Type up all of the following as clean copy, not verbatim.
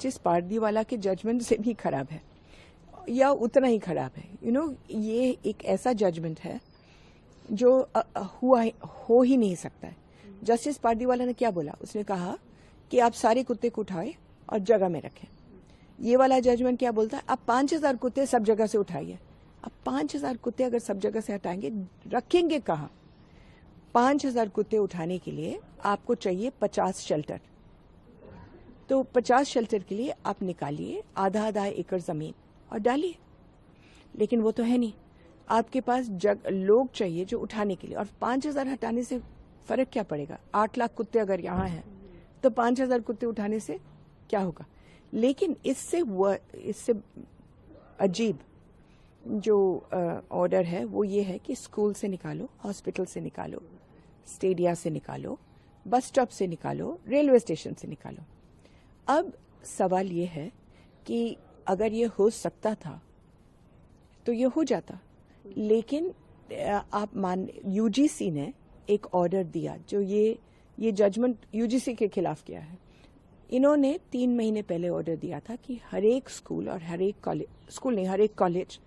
Justice Pardiwala के judgement से भी खराब है या उतना ही खराब है। ये एक ऐसा जजमेंट है जो हो ही नहीं सकता है। जस्टिस पारदीवाला ने क्या बोला, उसने कहा कि आप सारे कुत्ते को उठाए और जगह में रखें। ये वाला जजमेंट क्या बोलता है, आप 5000 कुत्ते सब जगह से उठाइए। अब 5000 कुत्ते अगर सब जगह से हटाएंगे, रखेंगे कहाँ? 5000 कुत्ते उठाने के लिए आपको चाहिए 50 शेल्टर। तो 50 शेल्टर के लिए आप निकालिए आधा आधा एकड़ जमीन और डालिए। लेकिन वो तो है नहीं, आपके पास लोग चाहिए जो उठाने के लिए। और 5000 हटाने से फर्क क्या पड़ेगा? 8 लाख कुत्ते अगर यहाँ हैं तो 5000 कुत्ते उठाने से क्या होगा? लेकिन इससे अजीब जो ऑर्डर है वो ये है कि स्कूल से निकालो, हॉस्पिटल से निकालो, स्टेडिया से निकालो, बस स्टॉप से निकालो, रेलवे स्टेशन से निकालो। अब सवाल ये है कि अगर ये हो सकता था तो ये हो जाता। लेकिन आप यूजीसी ने एक ऑर्डर दिया जो ये जजमेंट यूजीसी के खिलाफ किया है। इन्होंने 3 महीने पहले ऑर्डर दिया था कि हर एक स्कूल और हर एक कॉलेज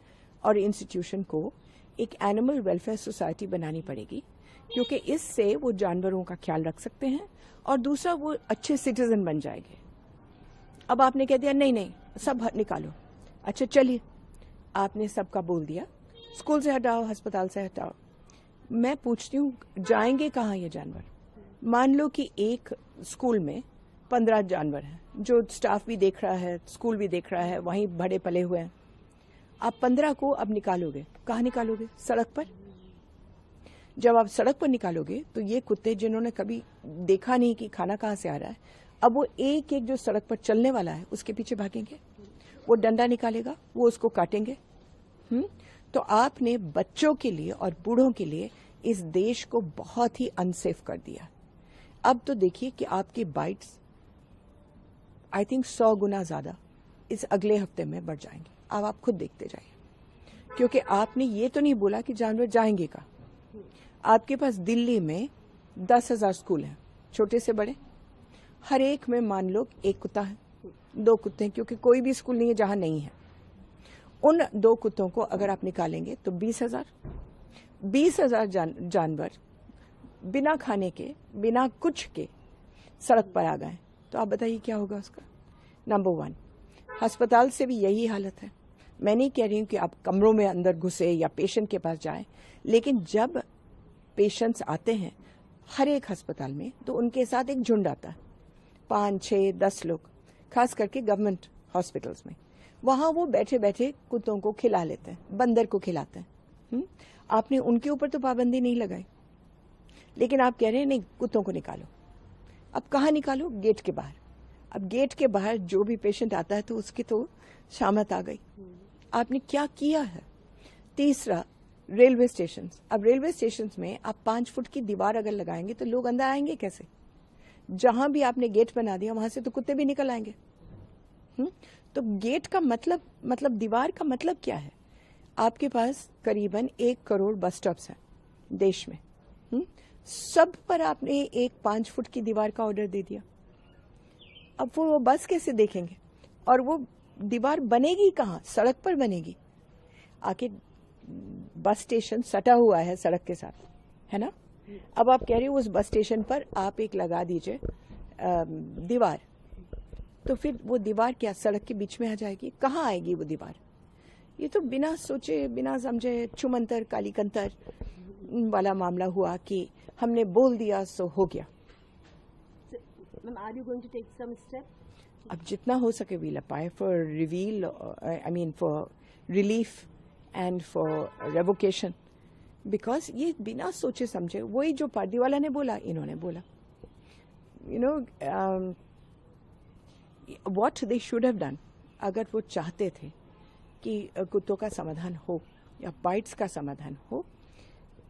और इंस्टीट्यूशन को एक एनिमल वेलफेयर सोसाइटी बनानी पड़ेगी, क्योंकि इससे वो जानवरों का ख्याल रख सकते हैं और दूसरा वो अच्छे सिटीजन बन जाएंगे। अब आपने कह दिया नहीं सब निकालो। अच्छा चलिए, आपने सबका बोल दिया, स्कूल से हटाओ, अस्पताल से हटाओ। मैं पूछती हूँ जाएंगे कहाँ ये जानवर? मान लो कि एक स्कूल में 15 जानवर हैं, जो स्टाफ भी देख रहा है, स्कूल भी देख रहा है, वहीं बड़े पले हुए हैं। आप 15 को अब निकालोगे, कहाँ निकालोगे? सड़क पर। जब आप सड़क पर निकालोगे तो ये कुत्ते जिन्होंने कभी देखा नहीं कि खाना कहाँ से आ रहा है, अब वो एक एक जो सड़क पर चलने वाला है उसके पीछे भागेंगे, वो डंडा निकालेगा, वो उसको काटेंगे। तो आपने बच्चों के लिए और बूढ़ों के लिए इस देश को बहुत ही अनसेफ कर दिया। अब तो देखिए कि आपके बाइट्स आई थिंक 100 गुना ज्यादा इस अगले हफ्ते में बढ़ जाएंगे। अब आप खुद देखते जाइए, क्योंकि आपने ये तो नहीं बोला कि जानवर जाएंगे का। आपके पास दिल्ली में 10,000 स्कूल हैं, छोटे से बड़े, हर एक में मान लो एक कुत्ता है, 2 कुत्ते हैं, क्योंकि कोई भी स्कूल नहीं है जहां नहीं है। उन 2 कुत्तों को अगर आप निकालेंगे तो 20,000 जानवर बिना खाने के, बिना कुछ के सड़क पर आ गए। तो आप बताइए क्या होगा उसका? नंबर 1, अस्पताल से भी यही हालत है। मैं नहीं कह रही हूं कि आप कमरों में अंदर घुसे या पेशेंट के पास जाएं, लेकिन जब पेशेंट्स आते हैं हर एक अस्पताल में तो उनके साथ एक झुंड आता है, 5, 6, 10 लोग, खास करके गवर्नमेंट हॉस्पिटल्स में। वहां वो बैठे बैठे कुत्तों को खिला लेते हैं, बंदर को खिलाते हैं। आपने उनके ऊपर तो पाबंदी नहीं लगाई, लेकिन आप कह रहे हैं नहीं, कुत्तों को निकालो। अब कहाँ निकालो? गेट के बाहर। अब गेट के बाहर जो भी पेशेंट आता है तो उसकी तो शामत आ गई। आपने क्या किया है? तीसरा, रेलवे स्टेशन। अब रेलवे स्टेशन में आप 5 फुट की दीवार अगर लगाएंगे तो लोग अंदर आएंगे कैसे? जहां भी आपने गेट बना दिया वहां से तो कुत्ते भी निकल आएंगे। तो गेट का मतलब दीवार का मतलब क्या है? आपके पास करीबन 1 करोड़ बस स्टॉप्स हैं देश में। सब पर आपने एक 5 फुट की दीवार का ऑर्डर दे दिया। अब वो बस कैसे देखेंगे? और वो दीवार बनेगी कहाँ? सड़क पर बनेगी। आके बस स्टेशन सटा हुआ है सड़क के साथ, है ना? अब आप कह रहे हो उस बस स्टेशन पर आप एक लगा दीजिए दीवार, तो फिर वो दीवार क्या सड़क के बीच में आ जाएगी? कहाँ आएगी वो दीवार? ये तो बिना सोचे बिना समझे छुमंतर कालीकंतर वाला मामला हुआ कि हमने बोल दिया सो हो गया। Are you going to take some steps? अब जितना हो सके we'll apply for reveal, I mean for relief and for revocation, because ये बिना सोचे समझे, वही जो पारदीवाला ने बोला इन्होंने बोला। You know what they should have done, अगर वो चाहते थे कि कुत्तों का समाधान हो या बाइट्स का समाधान हो,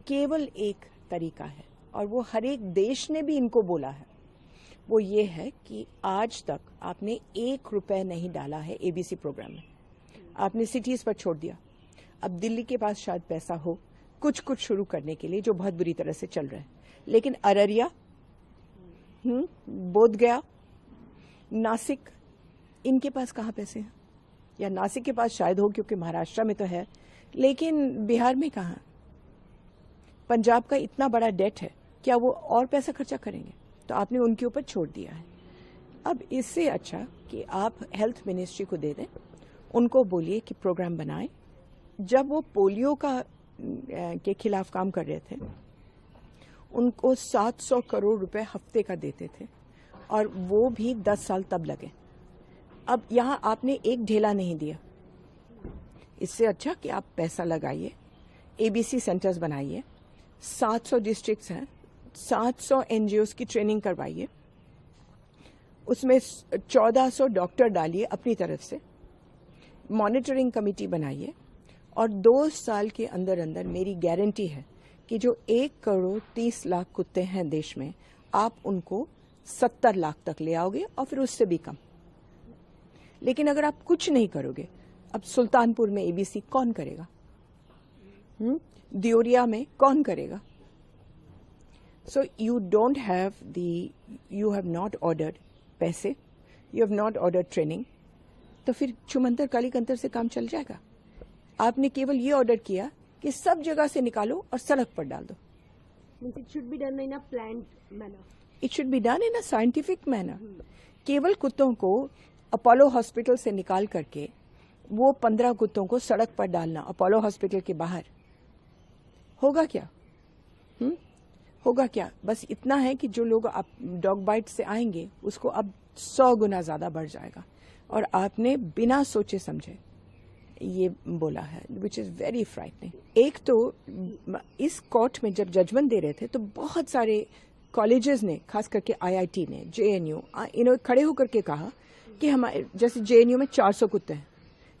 केवल एक तरीका है और वो हर एक देश ने भी इनको बोला है, वो ये है कि आज तक आपने 1 रुपए नहीं डाला है एबीसी प्रोग्राम में। आपने सिटीज पर छोड़ दिया। अब दिल्ली के पास शायद पैसा हो कुछ शुरू करने के लिए, जो बहुत बुरी तरह से चल रहा है, लेकिन अररिया, बोधगया, नासिक, इनके पास कहाँ पैसे हैं? या नासिक के पास शायद हो, क्योंकि महाराष्ट्र में तो है, लेकिन बिहार में कहाँ? पंजाब का इतना बड़ा डेट है, क्या वो और पैसा खर्चा करेंगे? तो आपने उनके ऊपर छोड़ दिया है। अब इससे अच्छा कि आप हेल्थ मिनिस्ट्री को दे दें, उनको बोलिए कि प्रोग्राम बनाएं। जब वो पोलियो के खिलाफ काम कर रहे थे, उनको 700 करोड़ रुपए हफ्ते का देते थे, और वो भी 10 साल तब लगे। अब यहाँ आपने एक ढेला नहीं दिया। इससे अच्छा कि आप पैसा लगाइए, एबीसी सेंटर्स बनाइए, 700 डिस्ट्रिक्ट्स हैं, 700 एनजीओस की ट्रेनिंग करवाइए, उसमें 1400 डॉक्टर डालिए अपनी तरफ से, मॉनिटरिंग कमेटी बनाइए, और 2 साल के अंदर अंदर मेरी गारंटी है कि जो 1 करोड़ 30 लाख कुत्ते हैं देश में, आप उनको 70 लाख तक ले आओगे, और फिर उससे भी कम। लेकिन अगर आप कुछ नहीं करोगे, अब सुल्तानपुर में एबीसी कौन करेगा? दियोरिया में कौन करेगा? So you have not ordered पैसे, you have not ordered training, तो फिर छुमंतर कालीकंतर से काम चल जाएगा? आपने केवल ये ऑर्डर किया कि सब जगह से निकालो और सड़क पर डाल दो। It should be done in a planned manner. It should be done in a scientific manner. केवल कुत्तों को अपोलो हॉस्पिटल से निकाल करके वो 15 कुत्तों को सड़क पर डालना अपोलो हॉस्पिटल के बाहर, होगा क्या? होगा क्या? बस इतना है कि जो लोग आप डॉग बाइट से आएंगे उसको अब 100 गुना ज्यादा बढ़ जाएगा। और आपने बिना सोचे समझे ये बोला है, विच इज वेरी फ्राइटनिंग। एक तो इस कोर्ट में जब जजमेंट दे रहे थे तो बहुत सारे कॉलेजेस ने, खास करके आईआईटी ने, जेएनयू, इन्होंने खड़े होकर के कहा कि हमारे जैसे जेएनयू में 400 कुत्ते हैं,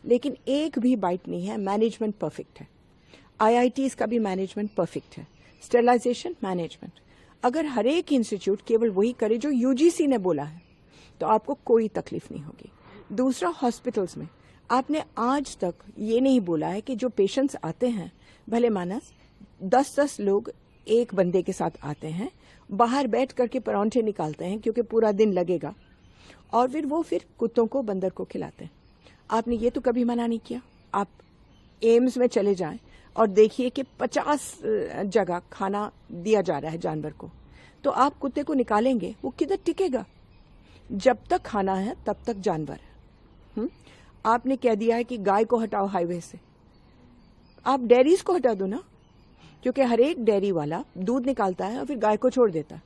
लेकिन एक भी बाइट नहीं है, मैनेजमेंट परफेक्ट है। आईआईटीज का भी मैनेजमेंट परफेक्ट है, स्टेरिलाइजेशन मैनेजमेंट। अगर हर एक इंस्टीट्यूट केवल वही करे जो यूजीसी ने बोला है तो आपको कोई तकलीफ नहीं होगी। दूसरा, हॉस्पिटल्स में आपने आज तक ये नहीं बोला है कि जो पेशेंट्स आते हैं, भले मानस 10-10 लोग एक बंदे के साथ आते हैं, बाहर बैठ करके परौंठे निकालते हैं क्योंकि पूरा दिन लगेगा, और फिर कुत्तों को, बंदर को खिलाते हैं। आपने ये तो कभी मना नहीं किया। आप एम्स में चले जाएं और देखिए कि 50 जगह खाना दिया जा रहा है जानवर को, तो आप कुत्ते को निकालेंगे, वो किधर टिकेगा? जब तक खाना है तब तक जानवर है। आपने कह दिया है कि गाय को हटाओ हाईवे से, आप डेयरीज को हटा दो ना, क्योंकि हर एक डेयरी वाला दूध निकालता है और फिर गाय को छोड़ देता है।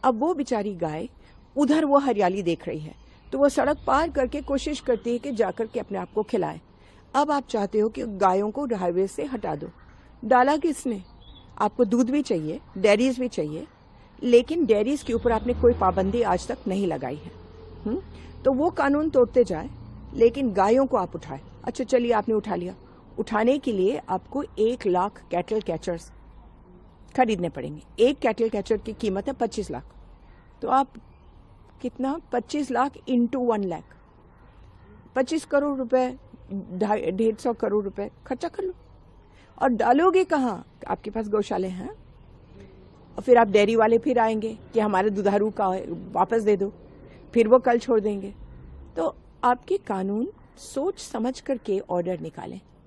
अब वो बेचारी गाय उधर वो हरियाली देख रही है, तो वो सड़क पार करके कोशिश करती है कि जाकर के अपने आप को खिलाए। अब आप चाहते हो कि गायों को हाईवे से हटा दो। डाला किसने? आपको दूध भी चाहिए, डेयरीज भी चाहिए, लेकिन डेयरीज के ऊपर आपने कोई पाबंदी आज तक नहीं लगाई है। तो वो कानून तोड़ते जाए, लेकिन गायों को आप उठाए। अच्छा चलिए, आपने उठा लिया। उठाने के लिए आपको 1 लाख कैटल कैचर्स खरीदने पड़ेंगे। एक कैटल कैचर की कीमत है 25 लाख। तो आप कितना? 25 लाख इंटू 1 लाख, 25 करोड़ रुपए, 150 करोड़ रुपए खर्चा कर लो। और डालोगे कहाँ? आपके पास गौशाले हैं, और फिर आप डेयरी वाले फिर आएंगे कि हमारे दुधारू का वापस दे दो, फिर वो कल छोड़ देंगे। तो आपके कानून सोच समझ करके ऑर्डर निकालें।